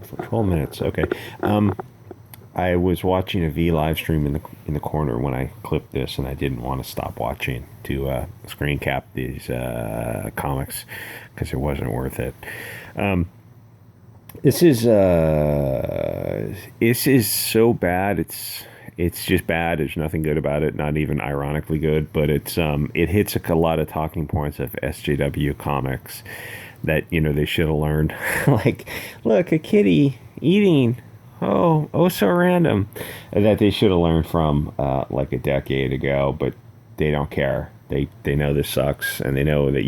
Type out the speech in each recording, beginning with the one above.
For 12 minutes. Okay. I was watching a V live stream in the corner when I clipped this, and I didn't want to stop watching to screen cap these comics because it wasn't worth it. This is so bad. It's just bad. There's nothing good about it. Not even ironically good, but it hits a lot of talking points of SJW comics that they should have learned. Like, look, a kitty eating. Oh, so random. That they should have learned from like a decade ago, but they don't care. They know this sucks, and they know that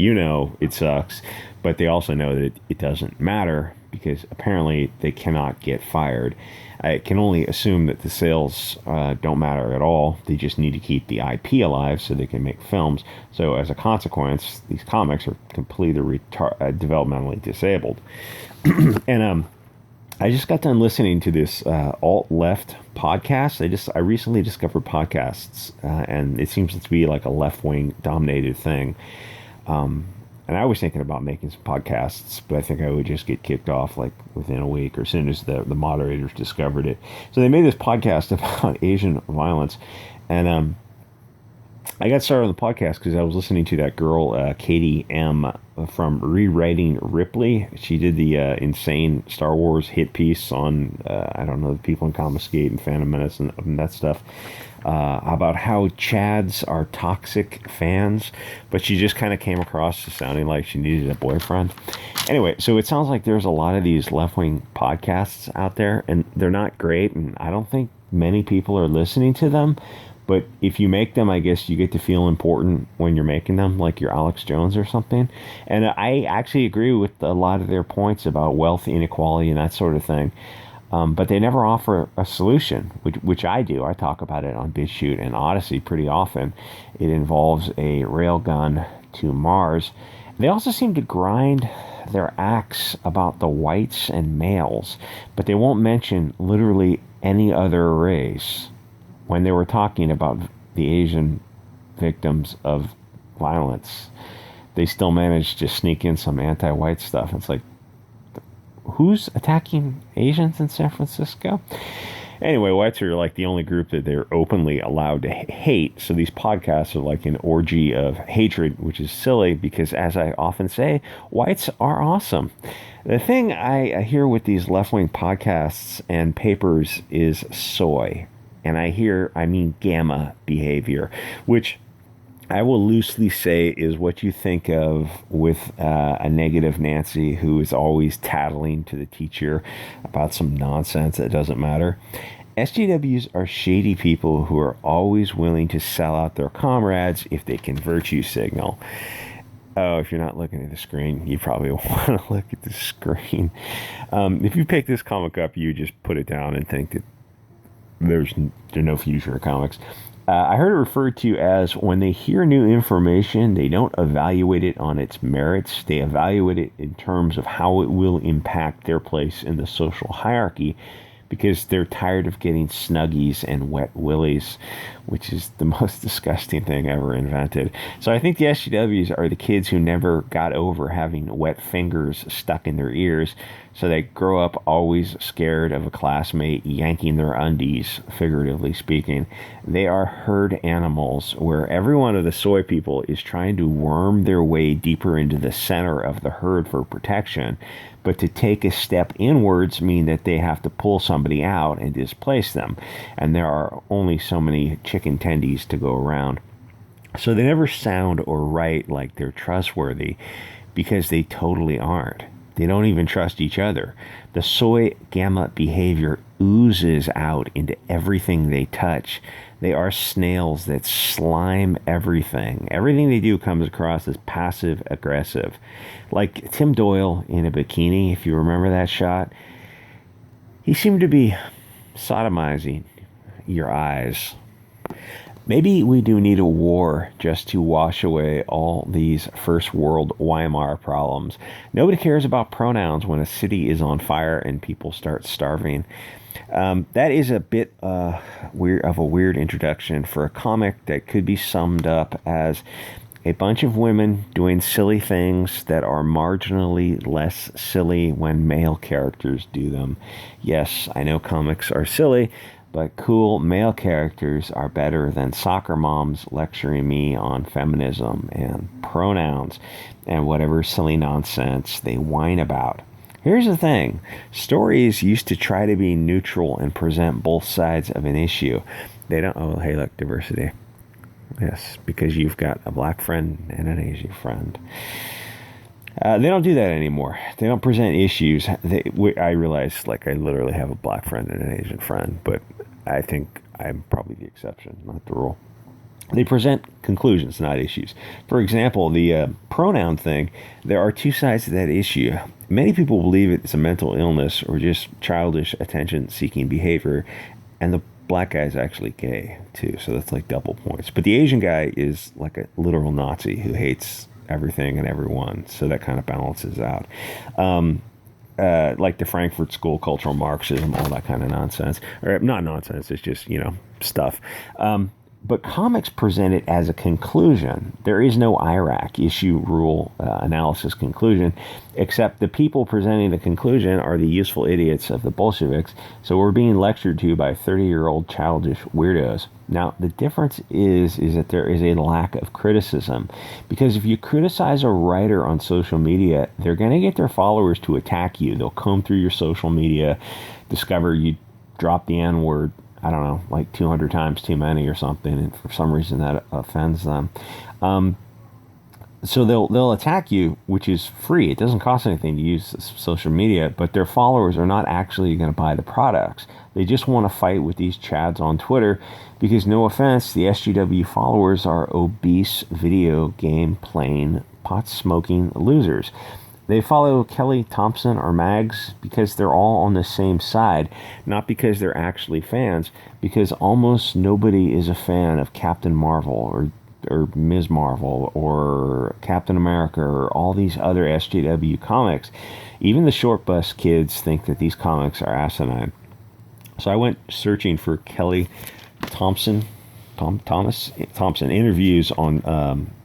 it sucks, but they also know that it doesn't matter because apparently they cannot get fired. I can only assume that the sales don't matter at all. They just need to keep the IP alive so they can make films. So as a consequence, these comics are completely developmentally disabled. And I just got done listening to this alt-left podcast. I recently discovered podcasts, and it seems to be like a left-wing dominated thing. And I was thinking about making some podcasts, but I think I would just get kicked off like within a week or as soon as the moderators discovered it. So they made this podcast about Asian violence, and I got started on the podcast because I was listening to that girl, Katie M. from Rewriting Ripley. She did the insane Star Wars hit piece on, I don't know, the people in Comicsgate and Phantom Menace and that stuff, about how Chads are toxic fans, but she just kind of came across as sounding like she needed a boyfriend. Anyway, so it sounds like there's a lot of these left-wing podcasts out there, and they're not great, and I don't think many people are listening to them. But if you make them, I guess you get to feel important when you're making them, like you're Alex Jones or something. And I actually agree with a lot of their points about wealth inequality and that sort of thing. But they never offer a solution, which I do. I talk about it on BitChute and Odysee pretty often. It involves a railgun to Mars. They also seem to grind their axe about the whites and males, but they won't mention literally any other race when they were talking about the Asian victims of violence. They still managed to sneak in some anti-white stuff. It's like, who's attacking Asians in San Francisco? Anyway, whites are like the only group that they're openly allowed to hate. So these podcasts are like an orgy of hatred, which is silly because, as I often say, whites are awesome. The thing I hear with these left-wing podcasts and papers is soy. And I mean gamma behavior, which I will loosely say is what you think of with a negative Nancy who is always tattling to the teacher about some nonsense that doesn't matter. SJWs are shady people who are always willing to sell out their comrades if they can virtue signal. Oh, if you're not looking at the screen, you probably want to look at the screen. If you pick this comic up, you just put it down and think that there's no future of comics. I heard it referred to as when they hear new information, they don't evaluate it on its merits. They evaluate it in terms of how it will impact their place in the social hierarchy because they're tired of getting snuggies and wet willies, which is the most disgusting thing ever invented. So I think the SJWs are the kids who never got over having wet fingers stuck in their ears, so they grow up always scared of a classmate yanking their undies, figuratively speaking. They are herd animals where every one of the soy people is trying to worm their way deeper into the center of the herd for protection. But to take a step inwards mean that they have to pull somebody out and displace them. And there are only so many chicken tendies to go around. So they never sound or write like they're trustworthy because they totally aren't. They don't even trust each other. The soy gamma behavior oozes out into everything they touch. They are snails that slime everything. Everything they do comes across as passive aggressive. Like Tim Doyle in a bikini, if you remember that shot. He seemed to be sodomizing your eyes. Maybe we do need a war just to wash away all these first world Weimar problems. Nobody cares about pronouns when a city is on fire and people start starving. That is a bit weird of a weird introduction for a comic that could be summed up as A bunch of women doing silly things that are marginally less silly when male characters do them. Yes, I know comics are silly, but cool male characters are better than soccer moms lecturing me on feminism and pronouns and whatever silly nonsense they whine about. Here's the thing. Stories used to try to be neutral and present both sides of an issue. They don't, oh, hey, look, diversity. Yes, because you've got a black friend and an Asian friend. They don't do that anymore. They don't present issues. I realize, like, I literally have a black friend and an Asian friend, but I think I'm probably the exception, not the rule. They present conclusions, not issues. For example, the pronoun thing, there are two sides to that issue. Many people believe it's a mental illness or just childish attention-seeking behavior, and the black guy is actually gay, too, so that's like double points. But the Asian guy is like a literal Nazi who hates everything and everyone, so that kind of balances out. Like the Frankfurt School, cultural Marxism, all that kind of nonsense. Or not nonsense, it's just, stuff. But comics present it as a conclusion. There is no IRAC, issue, rule, analysis, conclusion, except the people presenting the conclusion are the useful idiots of the Bolsheviks, so we're being lectured to by 30-year-old childish weirdos. Now, the difference is that there is a lack of criticism, because if you criticize a writer on social media, they're going to get their followers to attack you. They'll comb through your social media, discover you drop the N-word, I don't know, like 200 times too many or something, and for some reason that offends them. So they'll attack you, which is free. It doesn't cost anything to use social media, but their followers are not actually going to buy the products. They just want to fight with these chads on Twitter because, no offense, the SJW followers are obese video game playing, pot-smoking losers. They follow Kelly, Thompson, or Mags because they're all on the same side, not because they're actually fans, because almost nobody is a fan of Captain Marvel or Ms. Marvel or Captain America or all these other SJW comics. Even the short bus kids think that these comics are asinine. So I went searching for Kelly Thompson interviews on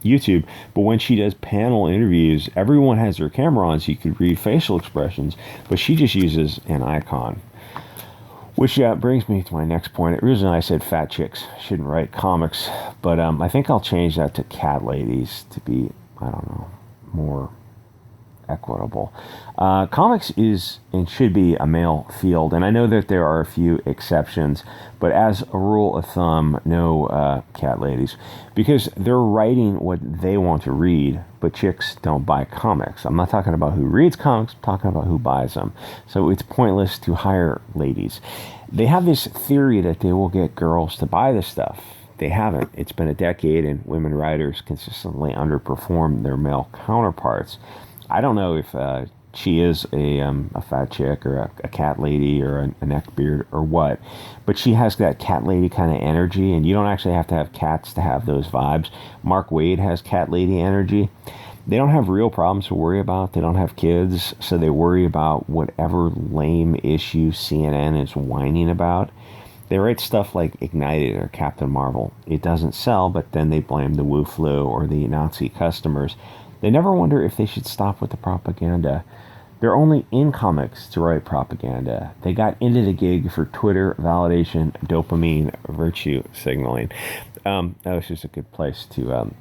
YouTube, but when she does panel interviews, everyone has their camera on so you could read facial expressions, but she just uses an icon. Which brings me to my next point. Originally I said fat chicks shouldn't write comics, but I think I'll change that to cat ladies to be, I don't know, more equitable. Comics is and should be a male field, and I know that there are a few exceptions, but as a rule of thumb, no cat ladies, because they're writing what they want to read, but chicks don't buy comics. I'm not talking about who reads comics, I'm talking about who buys them. So it's pointless to hire ladies. They have this theory that they will get girls to buy this stuff. They haven't. It's been a decade, and women writers consistently underperform their male counterparts. I don't know if she is a fat chick or a cat lady or a neckbeard or what, but she has that cat lady kind of energy, and you don't actually have to have cats to have those vibes. Mark Waid has cat lady energy. They don't have real problems to worry about. They don't have kids, so they worry about whatever lame issue CNN is whining about. They write stuff like Ignited or Captain Marvel. It doesn't sell, but then they blame the Wu Flu or the Nazi customers. They never wonder if they should stop with the propaganda. They're only in comics to write propaganda. They got into the gig for Twitter validation, dopamine, virtue signaling. That was just a good place to...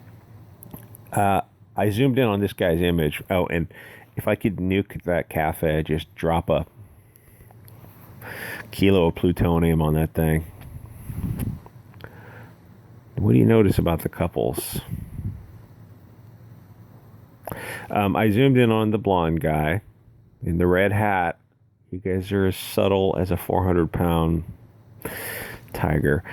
I zoomed in on this guy's image. Oh, and if I could nuke that cafe, just drop a kilo of plutonium on that thing. What do you notice about the couples? I zoomed in on the blonde guy in the red hat. You guys are as subtle as a 400-pound tiger,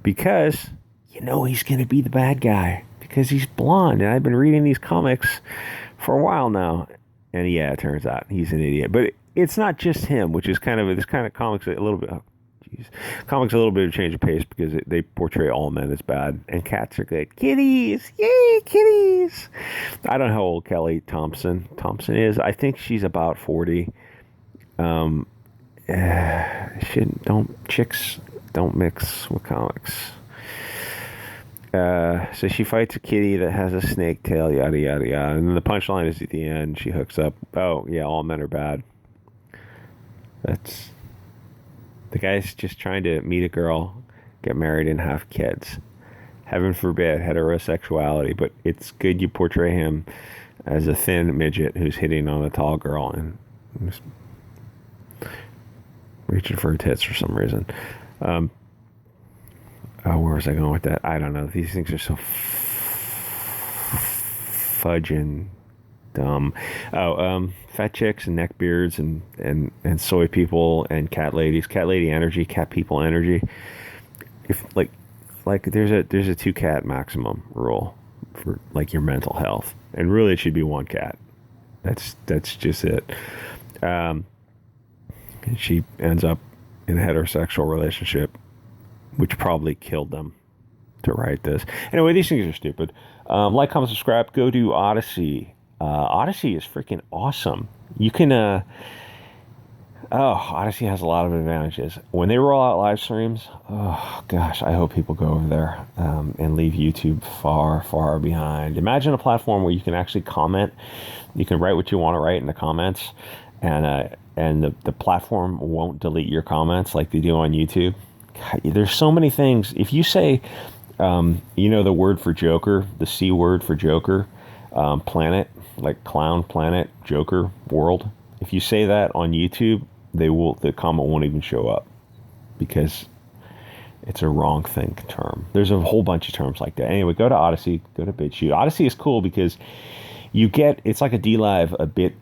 because you know he's going to be the bad guy because he's blonde, and I've been reading these comics for a while now, and yeah, it turns out he's an idiot. But it's not just him, which is kind of this kind of comics a little bit. Comics a little bit of change of pace because they portray all men as bad, and cats are good. Kitties, yay, kitties! I don't know how old Kelly Thompson is. I think she's about 40. Chicks don't mix with comics. So she fights a kitty that has a snake tail, yada yada yada. And then the punchline is at the end. She hooks up. Oh yeah, all men are bad. That's the guy's just trying to meet a girl, get married, and have kids. Heaven forbid heterosexuality, but it's good you portray him as a thin midget who's hitting on a tall girl and reaching for her tits for some reason. Oh, where was I going with that? I don't know. These things are so fudging dumb. Fat chicks and neckbeards and soy people and cat ladies, cat lady energy, cat people energy. If like there's a 2 cat maximum rule for like your mental health, and really it should be 1 cat. That's just it. And she ends up in a heterosexual relationship, which probably killed them to write this. Anyway, these things are stupid. Like, comment, subscribe. Go to Odysee. Odysee is freaking awesome. You can, Odysee has a lot of advantages. When they roll out live streams, oh gosh, I hope people go over there and leave YouTube far, far behind. Imagine a platform where you can actually comment. You can write what you want to write in the comments, and the platform won't delete your comments like they do on YouTube. God, there's so many things. If you say, the word for Joker, the C word for Joker, planet, like clown, planet, Joker, world. If you say that on YouTube, the comment won't even show up because it's a wrong thing term. There's a whole bunch of terms like that. Anyway, go to Odysee, go to BitChute. Odysee is cool because it's like a Dlive, a bit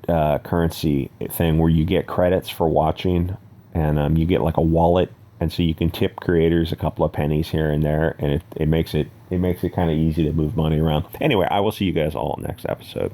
currency thing where you get credits for watching, and you get like a wallet, and so you can tip creators a couple of pennies here and there, and it makes it kind of easy to move money around. Anyway, I will see you guys all next episode.